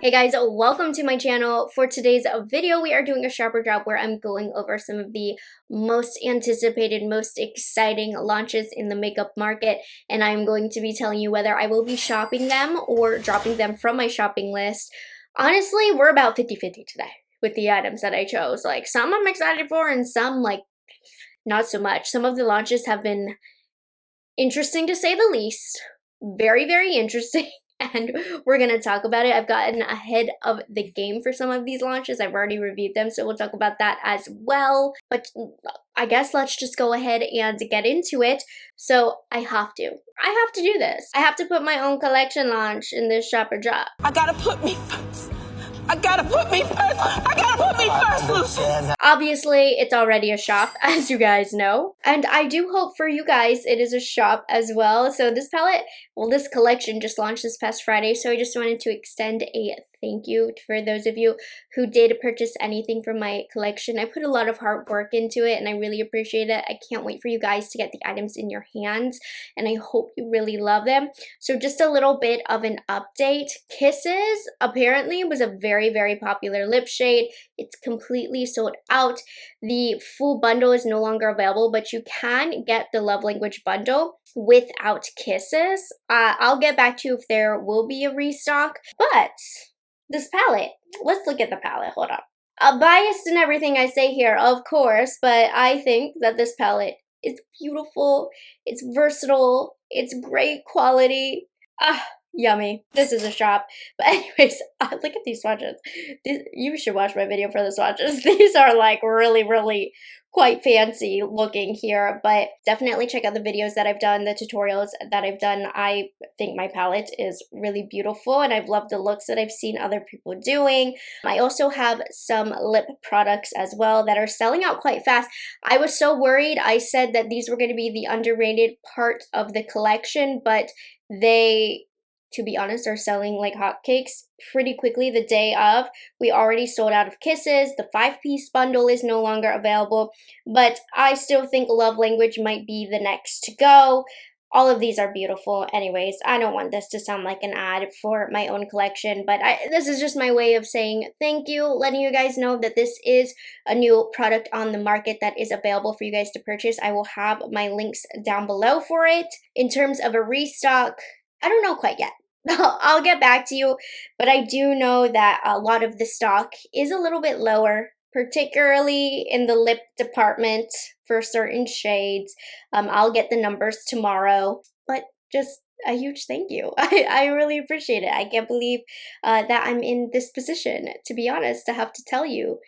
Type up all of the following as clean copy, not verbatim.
Hey guys, welcome to my channel. For today's video, we are doing a shopper drop where I'm going over some of the most anticipated, most exciting launches in the makeup market, and I'm going to be telling you whether I will be shopping them or dropping them from my shopping list. Honestly, we're about 50-50 today with the items that I chose. Like, some I'm excited for and some, like, not so much. Some of the launches have been interesting to say the least. Very, very interesting. And we're going to talk about it. I've gotten ahead of the game for some of these launches. I've already reviewed them, so we'll talk about that as well. But I guess let's just go ahead and get into it. So I have to do this. I have to put my own collection launch in this shopper drop. I gotta put me first. I gotta put me first. I gotta put me first, Lucian. Obviously, it's already a shop, as you guys know. And I do hope for you guys it is a shop as well. So this palette, well, this collection just launched this past Friday. So I just wanted to extend a thank you for those of you who did purchase anything from my collection. I put a lot of hard work into it and I really appreciate it. I can't wait for you guys to get the items in your hands and I hope you really love them. So just a little bit of an update. Kisses apparently was a very, very popular lip shade. It's completely sold out. The full bundle is no longer available, but you can get the Love Language bundle without Kisses. I'll get back to you if there will be a restock, but this palette, let's look at the palette, hold on. Biased in everything I say here, of course, but I think that this palette is beautiful, it's versatile, it's great quality. Yummy. This is a shop. But anyways, look at these swatches. You should watch my video for the swatches. These are like really, really quite fancy looking here, but definitely check out the videos that I've done, the tutorials that I've done. I think my palette is really beautiful and I've loved the looks that I've seen other people doing. I also have some lip products as well that are selling out quite fast. I was so worried. I said that these were going to be the underrated part of the collection, but they, to be honest, are selling like hotcakes pretty quickly the day of. We already sold out of Kisses. The 5-piece bundle is no longer available, but I still think Love Language might be the next to go. All of these are beautiful. Anyways, I don't want this to sound like an ad for my own collection, but this is just my way of saying thank you, letting you guys know that this is a new product on the market that is available for you guys to purchase. I will have my links down below for it. In terms of a restock, I don't know quite yet. I'll get back to you, but I do know that a lot of the stock is a little bit lower, particularly in the lip department for certain shades. I'll get the numbers tomorrow, but just a huge thank you. I really appreciate it. I can't believe that I'm in this position, to be honest, to have to tell you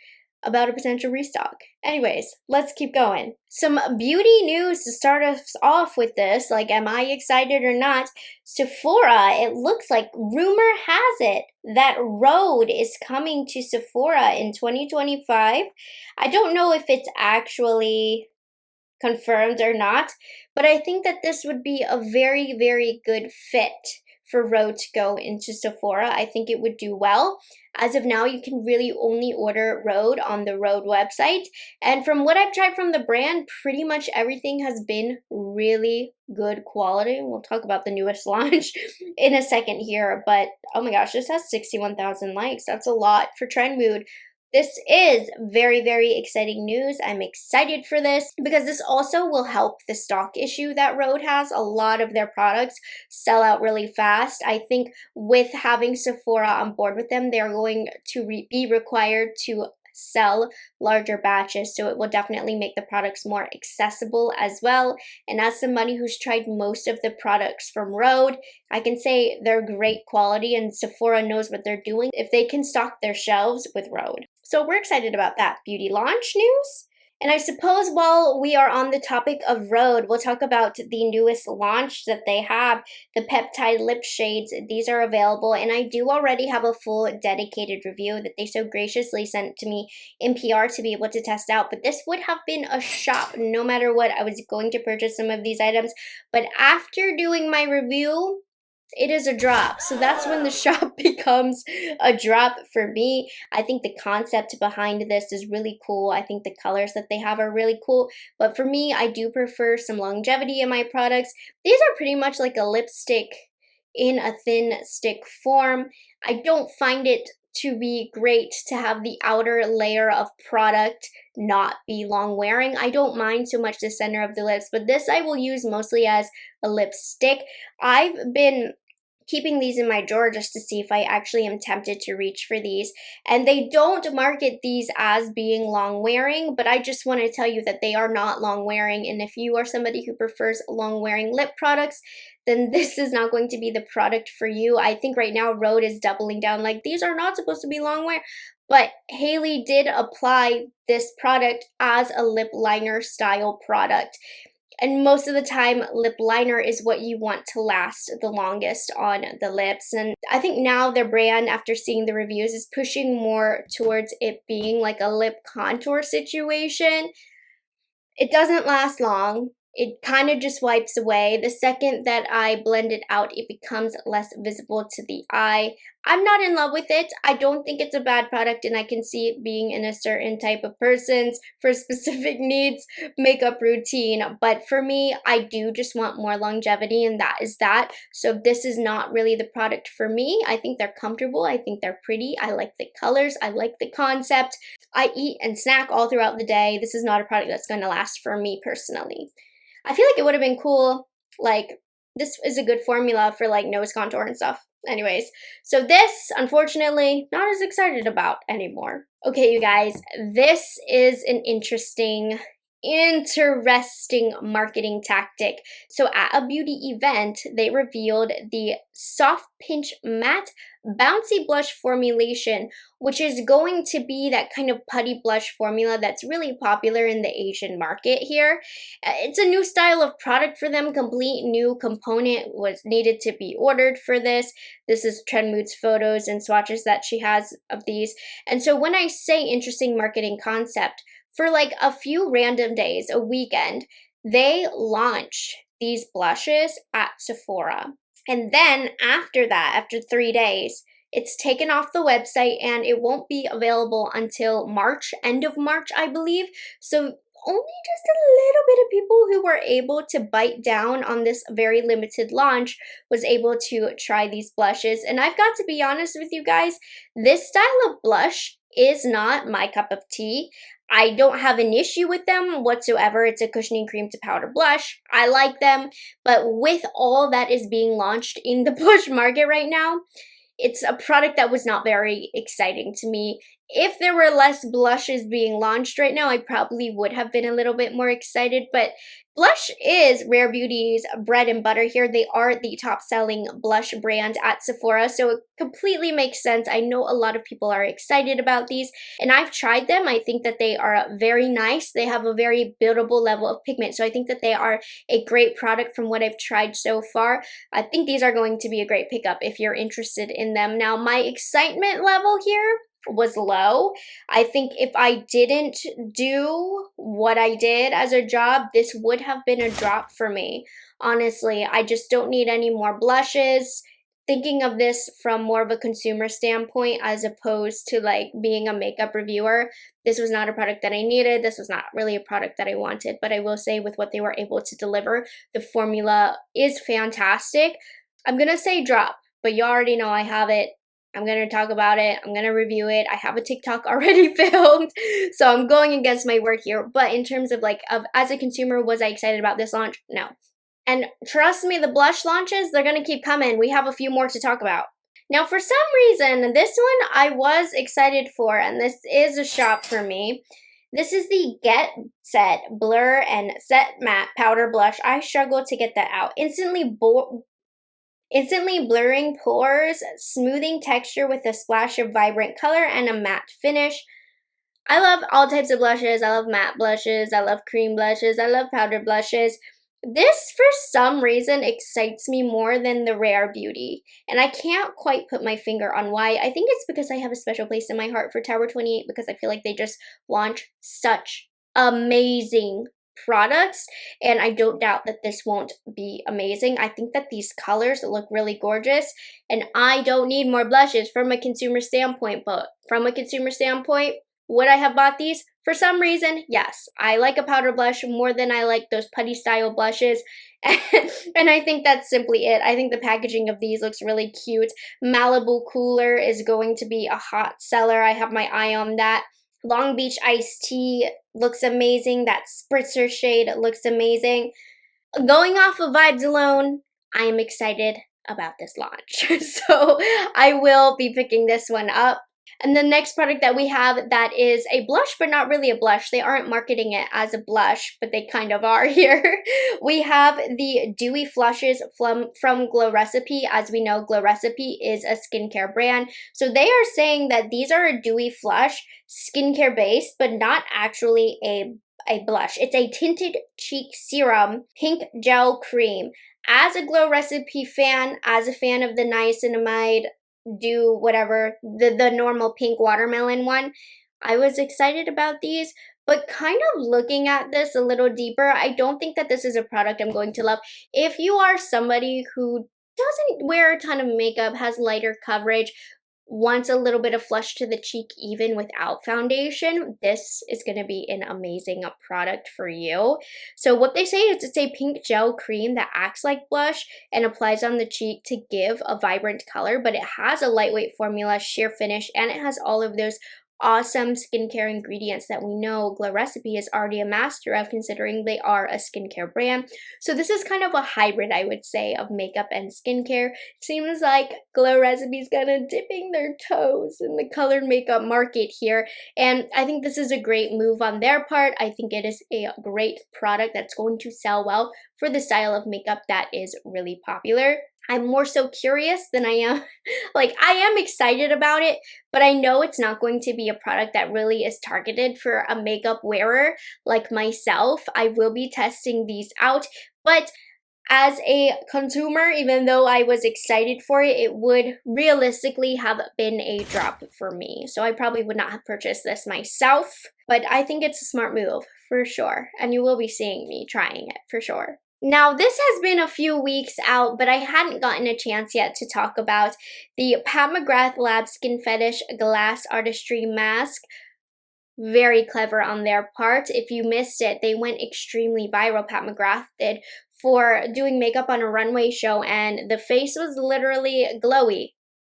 about a potential restock. Anyways, let's keep going. Some beauty news to start us off with this. Like, am I excited or not? Sephora, it looks like, rumor has it that Rhode is coming to Sephora in 2025. I don't know if it's actually confirmed or not, but I think that this would be a very, very good fit for Rhode to go into Sephora. I think it would do well. As of now, you can really only order Rhode on the Rhode website. And from what I've tried from the brand, pretty much everything has been really good quality. We'll talk about the newest launch in a second here. But oh my gosh, this has 61,000 likes. That's a lot for Trend Mood. This is very, very exciting news. I'm excited for this because this also will help the stock issue that Rhode has. A lot of their products sell out really fast. I think with having Sephora on board with them, they're going to be required to sell larger batches, so it will definitely make the products more accessible as well. And as somebody who's tried most of the products from Rhode, I can say they're great quality and Sephora knows what they're doing if they can stock their shelves with Rhode. So we're excited about that beauty launch news. And I suppose while we are on the topic of Rhode, we'll talk about the newest launch that they have, the peptide lip shades. These are available, and I do already have a full dedicated review that they so graciously sent to me in PR to be able to test out. But this would have been a shop no matter what. I was going to purchase some of these items, but after doing my review, it is a drop. So that's when the shop becomes a drop for me. I think the concept behind this is really cool. I think the colors that they have are really cool. But for me, I do prefer some longevity in my products. These are pretty much like a lipstick in a thin stick form. I don't find it to be great to have the outer layer of product not be long wearing. I don't mind so much the center of the lips, but this I will use mostly as a lipstick. I've been keeping these in my drawer just to see if I actually am tempted to reach for these. And they don't market these as being long wearing, but I just want to tell you that they are not long wearing. And if you are somebody who prefers long wearing lip products, then this is not going to be the product for you. I think right now Rhode is doubling down like these are not supposed to be long wear, but Hailey did apply this product as a lip liner style product. And most of the time, lip liner is what you want to last the longest on the lips. And I think now their brand, after seeing the reviews, is pushing more towards it being like a lip contour situation. It doesn't last long. It kind of just wipes away. The second that I blend it out, it becomes less visible to the eye. I'm not in love with it. I don't think it's a bad product, and I can see it being in a certain type of person's for specific needs makeup routine. But for me, I do just want more longevity, and that is that. So this is not really the product for me. I think they're comfortable. I think they're pretty. I like the colors. I like the concept. I eat and snack all throughout the day. This is not a product that's going to last for me personally. I feel like it would have been cool, like, this is a good formula for, like, nose contour and stuff. Anyways, so this, unfortunately, not as excited about anymore. Okay, you guys, this is an interesting marketing tactic. So at a beauty event, they revealed the Soft Pinch Matte Bouncy Blush formulation, which is going to be that kind of putty blush formula that's really popular in the Asian market here. It's a new style of product for them. Complete new component was needed to be ordered for this. This is Trend Mood's photos and swatches that she has of these. And so when I say interesting marketing concept, for like a few random days, a weekend, they launched these blushes at Sephora. And then after that, after 3 days, it's taken off the website and it won't be available until March, end of March, I believe. So only just a little bit of people who were able to bite down on this very limited launch was able to try these blushes. And I've got to be honest with you guys, this style of blush is not my cup of tea. I don't have an issue with them whatsoever. It's a cushioning cream to powder blush. I like them, but with all that is being launched in the blush market right now, it's a product that was not very exciting to me. If there were less blushes being launched right now, I probably would have been a little bit more excited, but blush is Rare Beauty's bread and butter here. They are the top-selling blush brand at Sephora, so it completely makes sense. I know a lot of people are excited about these, and I've tried them. I think that they are very nice. They have a very buildable level of pigment, so I think that they are a great product from what I've tried so far. I think these are going to be a great pickup if you're interested in them. Now, my excitement level here was low. I think if I didn't do what I did as a job, this would have been a drop for me. Honestly, I just don't need any more blushes. Thinking of this from more of a consumer standpoint as opposed to like being a makeup reviewer, this was not a product that I needed. This was not really a product that I wanted, but I will say with what they were able to deliver, the formula is fantastic. I'm gonna say drop, but you already know I have it. I'm going to talk about it. I'm going to review it. I have a TikTok already filmed, so I'm going against my word here. But in terms of like, as a consumer, was I excited about this launch? No. And trust me, the blush launches, they're going to keep coming. We have a few more to talk about. Now, for some reason, this one I was excited for, and this is a shop for me. This is the Get Set Blur and Set Matte Powder Blush. I struggled to get that out. Instantly blurring pores, smoothing texture with a splash of vibrant color and a matte finish. I love all types of blushes. I love matte blushes. I love cream blushes. I love powder blushes. This, for some reason, excites me more than the Rare Beauty. And I can't quite put my finger on why. I think it's because I have a special place in my heart for Tower 28 because I feel like they just launch such amazing products, and I don't doubt that this won't be amazing. I think that these colors look really gorgeous, and I don't need more blushes from a consumer standpoint, but from a consumer standpoint, would I have bought these? For some reason, yes. I like a powder blush more than I like those putty style blushes, And I think that's simply it. I think the packaging of these looks really cute. Malibu Cooler is going to be a hot seller. I have my eye on that. Long Beach Iced Tea looks amazing. That spritzer shade looks amazing. Going off of vibes alone, I am excited about this launch. So I will be picking this one up. And the next product that we have that is a blush, but not really a blush. They aren't marketing it as a blush, but they kind of are here. We have the Dewy Flushes from Glow Recipe. As we know, Glow Recipe is a skincare brand. So they are saying that these are a dewy flush, skincare based, but not actually a blush. It's a tinted cheek serum, pink gel cream. As a Glow Recipe fan, as a fan of the niacinamide, do whatever, the normal pink watermelon one, I was excited about these, but kind of looking at this a little deeper, I don't think that this is a product I'm going to love. If you are somebody who doesn't wear a ton of makeup, has lighter coverage, wants a little bit of flush to the cheek even without foundation, this is going to be an amazing product for you. So what they say is it's a pink gel cream that acts like blush and applies on the cheek to give a vibrant color, but it has a lightweight formula, sheer finish, and it has all of those awesome skincare ingredients that we know Glow Recipe is already a master of, considering they are a skincare brand. So this is kind of a hybrid, I would say, of makeup and skincare. Seems like Glow Recipe's kind of dipping their toes in the colored makeup market here, and I think this is a great move on their part. I think it is a great product that's going to sell well for the style of makeup that is really popular. I'm more so curious than I am, like, I am excited about it, but I know it's not going to be a product that really is targeted for a makeup wearer like myself. I will be testing these out, but as a consumer, even though I was excited for it, it would realistically have been a drop for me. So I probably would not have purchased this myself, but I think it's a smart move for sure, and you will be seeing me trying it for sure. Now, this has been a few weeks out, but I hadn't gotten a chance yet to talk about the Pat McGrath Lab Skin Fetish Glass Artistry Mask. Very clever on their part. If you missed it, they went extremely viral, Pat McGrath did, for doing makeup on a runway show, and the face was literally glowy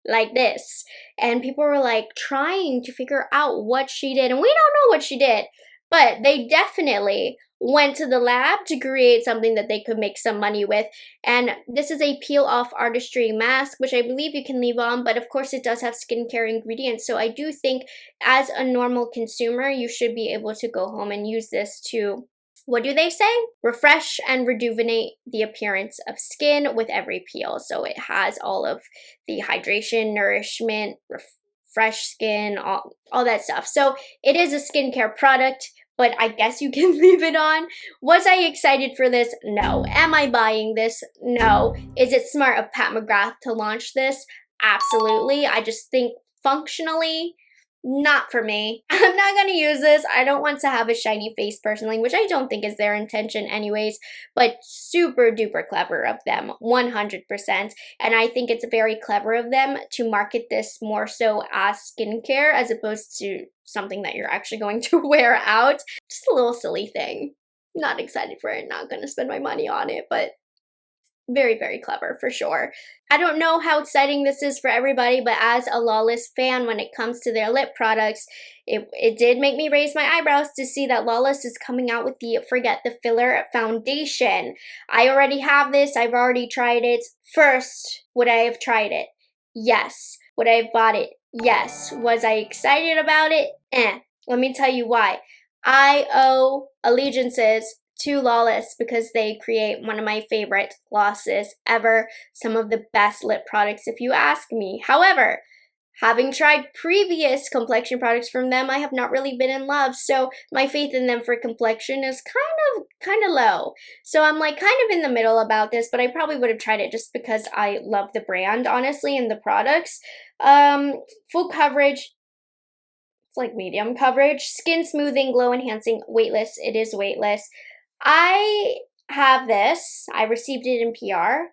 like this. And people were like trying to figure out what she did, and we don't know what she did, but they definitely went to the lab to create something that they could make some money with. And this is a peel off artistry mask, which I believe you can leave on, but of course it does have skincare ingredients. So I do think as a normal consumer, you should be able to go home and use this to, what do they say? Refresh and rejuvenate the appearance of skin with every peel. So it has all of the hydration, nourishment, fresh skin, all that stuff. So it is a skincare product, but I guess you can leave it on. Was I excited for this? No. Am I buying this? No. Is it smart of Pat McGrath to launch this? Absolutely. I just think functionally, not for me. I'm not going to use this. I don't want to have a shiny face personally, which I don't think is their intention anyways, but super duper clever of them, 100%. And I think it's very clever of them to market this more so as skincare as opposed to something that you're actually going to wear out. Just a little silly thing. Not excited for it, not going to spend my money on it, but very, very clever for sure. I don't know how exciting this is for everybody, but as a Lawless fan, when it comes to their lip products, it did make me raise my eyebrows to see that Lawless is coming out with the Forget the Filler foundation. I already have this. I've already tried it. First, would I have tried it? Yes. Would I have bought it? Yes. Was I excited about it? Let me tell you why. I owe allegiances to Lawless because they create one of my favorite glosses ever, some of the best lip products if you ask me. However, having tried previous complexion products from them, I have not really been in love, so my faith in them for complexion is kind of low. So I'm like kind of in the middle about this, but I probably would have tried it just because I love the brand, honestly, and the products. Full coverage. It's like medium coverage. Skin smoothing, glow enhancing, weightless. It is weightless. I have this. I received it in PR,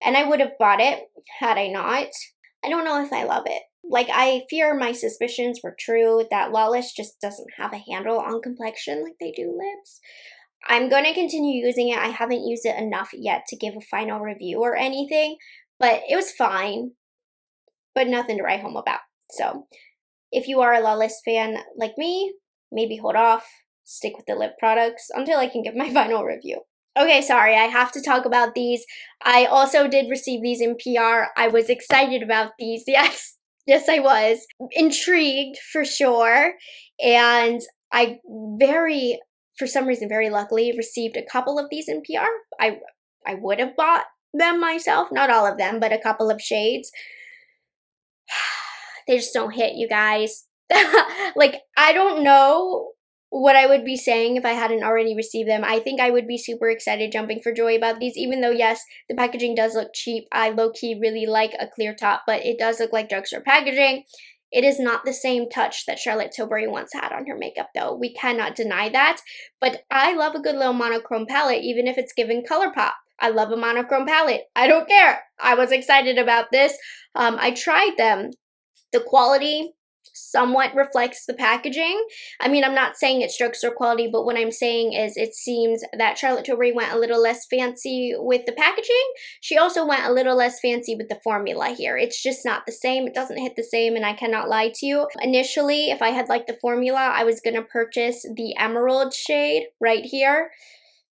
and I would have bought it had I not. I don't know if I love it. Like, I fear my suspicions were true that Lawless just doesn't have a handle on complexion like they do lips. I'm going to continue using it. I haven't used it enough yet to give a final review or anything, but it was fine, but nothing to write home about. So if you are a Lawless fan like me, maybe hold off, stick with the lip products until I can give my final review. Okay, sorry, I have to talk about these. I also did receive these in PR. I was excited about these, yes. Yes, I was. Intrigued, for sure. And I for some reason, very luckily, received a couple of these in PR. I would have bought them myself. Not all of them, but a couple of shades. They just don't hit, you guys. Like, I don't know what I would be saying if I hadn't already received them. I think I would be super excited, jumping for joy about these, even though, yes, the packaging does look cheap. I low-key really like a clear top, but it does look like drugstore packaging. It is not the same touch that Charlotte Tilbury once had on her makeup, though. We cannot deny that. But I love a good little monochrome palette, even if it's given color pop. I love a monochrome palette. I don't care. I was excited about this. I tried them. The quality somewhat reflects the packaging. I mean, I'm not saying it's drugstore quality, but what I'm saying is it seems that Charlotte Tilbury went a little less fancy with the packaging. She also went a little less fancy with the formula here. It's just not the same. It doesn't hit the same, and I cannot lie to you. Initially, if I had liked the formula, I was going to purchase the emerald shade right here.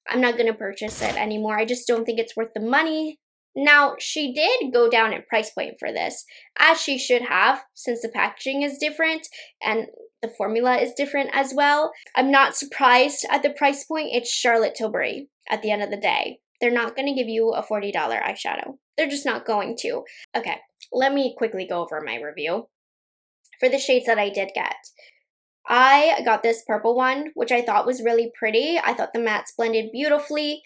I'm not going to purchase it anymore. I just don't think it's worth the money. Now, she did go down in price point for this, as she should have, since the packaging is different and the formula is different as well. I'm not surprised at the price point. It's Charlotte Tilbury at the end of the day. They're not going to give you a $40 eyeshadow. They're just not going to. Okay, let me quickly go over my review. For the shades that I did get, I got this purple one, which I thought was really pretty. I thought the mattes blended beautifully.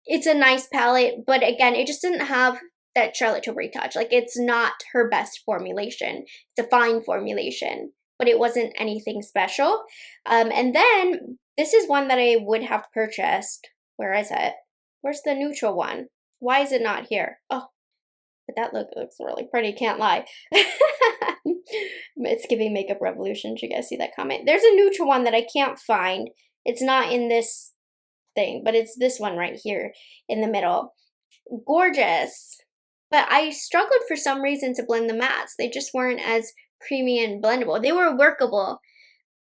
It's a nice palette, but again, it just didn't have that Charlotte Tilbury touch. Like, it's not her best formulation. It's a fine formulation, but it wasn't anything special. And then, this is one that I would have purchased. Where is it? Where's the neutral one? Why is it not here? Oh, but that looks really pretty, can't lie. It's giving Makeup Revolution. Did you guys see that comment? There's a neutral one that I can't find. It's not in this thing, but it's this one right here in the middle. Gorgeous. But I struggled for some reason to blend the mattes. They just weren't as creamy and blendable. They were workable,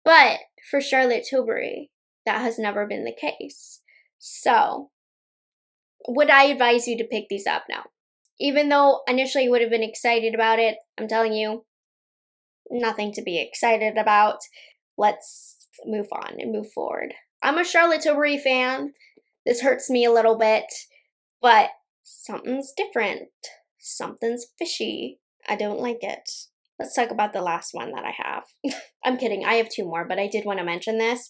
but for Charlotte Tilbury, that has never been the case. So, would I advise you to pick these up now? Even though initially you would have been excited about it, I'm telling you, nothing to be excited about. Let's move on and move forward. I'm a Charlotte Tilbury fan. This hurts me a little bit, but something's different. Something's fishy. I don't like it. Let's talk about the last one that I have. I'm kidding. I have two more, but I did want to mention this.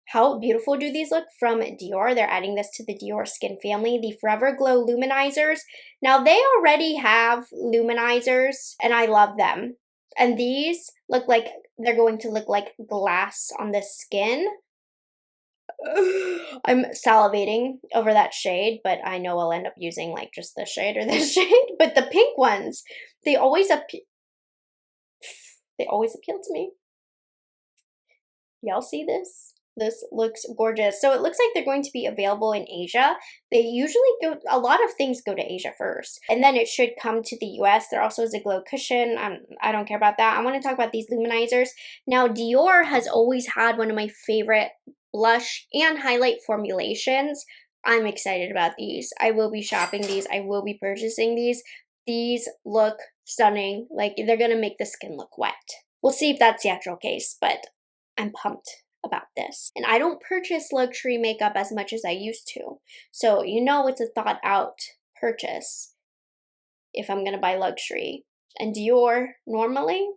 How beautiful do these look from Dior? They're adding this to the Dior skin family, the Forever Glow luminizers. Now, they already have luminizers, and I love them. And these look like they're going to look like glass on the skin. I'm salivating over that shade, but I know I'll end up using like just this shade or this shade. But the pink ones, they always appeal to me. Y'all see this? This looks gorgeous. So it looks like they're going to be available in Asia. They usually a lot of things go to Asia first, and then it should come to the US. There also is a glow cushion. I don't care about that. I want to talk about these luminizers. Now, Dior has always had one of my favorite blush and highlight formulations. I'm excited about these. I will be shopping these. I will be purchasing these. These look stunning. Like, they're going to make the skin look wet. We'll see if that's the actual case, but I'm pumped about this. And I don't purchase luxury makeup as much as I used to. So, you know, it's a thought out purchase if I'm going to buy luxury. And Dior, normally,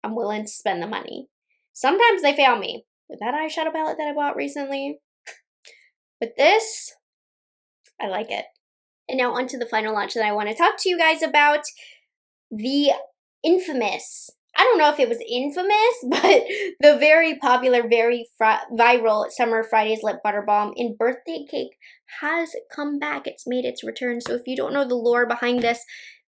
I'm willing to spend the money. Sometimes they fail me. With that eyeshadow palette that I bought recently. But this, I like it. And now onto the final launch that I want to talk to you guys about. The infamous, I don't know if it was infamous, but the very popular, very viral Summer Fridays Lip Butter Balm in Birthday Cake has come back. It's made its return. So if you don't know the lore behind this,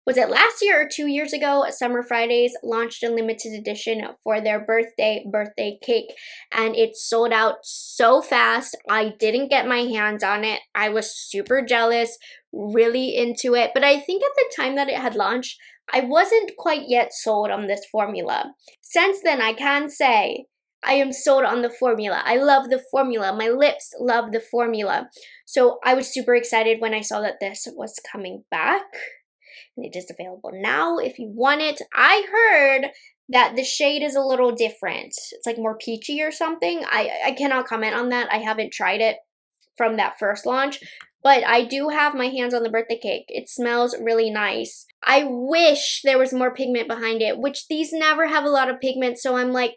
was it last year or 2 years ago, Summer Fridays launched a limited edition for their birthday cake, and it sold out so fast. I didn't get my hands on it. I was super jealous, really into it, but I think at the time that it had launched, I wasn't quite yet sold on this formula. Since then, I can say I am sold on the formula. I love the formula. My lips love the formula. So I was super excited when I saw that this was coming back. And it is available now if you want it. I heard that the shade is a little different. It's like more peachy or something. I cannot comment on that. I haven't tried it from that first launch. But I do have my hands on the birthday cake. It smells really nice. I wish there was more pigment behind it, which these never have a lot of pigment. So I'm like,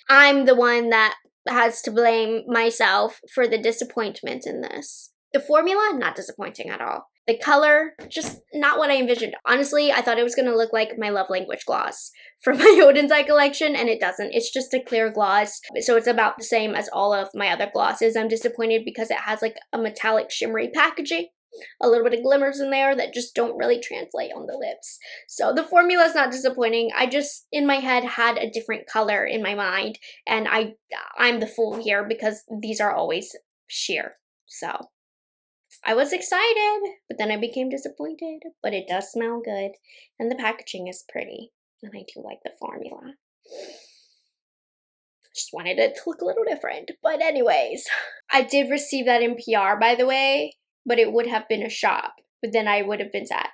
I'm the one that has to blame myself for the disappointment in this. The formula, not disappointing at all. The color, just not what I envisioned. Honestly, I thought it was going to look like my Love Language gloss from my ODENS eye collection, and it doesn't. It's just a clear gloss, so it's about the same as all of my other glosses. I'm disappointed because it has like a metallic shimmery packaging. A little bit of glimmers in there that just don't really translate on the lips. So the formula is not disappointing. I just, in my head, had a different color in my mind, and I'm the fool here because these are always sheer. So I was excited, but then I became disappointed. But it does smell good, and the packaging is pretty, and I do like the formula. Just wanted it to look a little different. But anyways, I did receive that in PR, by the way, but it would have been a shop. But then I would have been sad.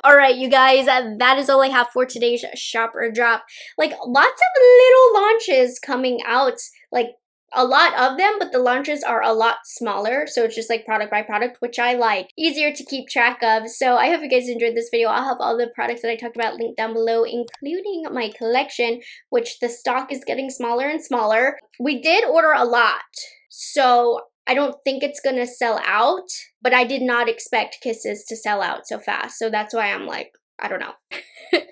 Alright, you guys, that is all I have for today's shop or drop. Like, lots of little launches coming out. Like, a lot of them, but the launches are a lot smaller, so it's just like product by product, which I like. Easier to keep track of. So I hope you guys enjoyed this video. I'll have all the products that I talked about linked down below, including my collection, which the stock is getting smaller and smaller. We did order a lot, so I don't think it's gonna sell out, but I did not expect Kisses to sell out so fast, so that's why I'm like, I don't know.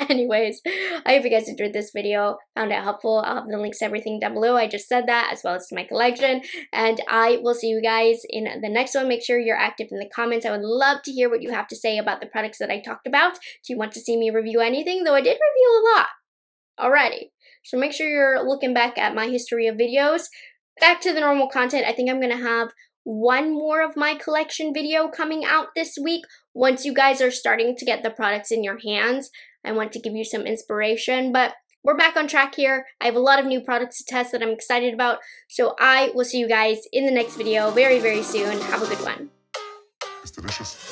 Anyways, I hope you guys enjoyed this video, found it helpful. I'll have the links to everything down below. I just said that, as well as to my collection, and I will see you guys in the next one. Make sure you're active in the comments. I would love to hear what you have to say about the products that I talked about. Do you want to see me review anything? Though I did review a lot already, so make sure you're looking back at my history of videos. Back to the normal content. I think I'm gonna have one more of my collection video coming out this week. Once you guys are starting to get the products in your hands, I want to give you some inspiration, but we're back on track here. I have a lot of new products to test that I'm excited about, so I will see you guys in the next video very, very soon. Have a good one. It's delicious.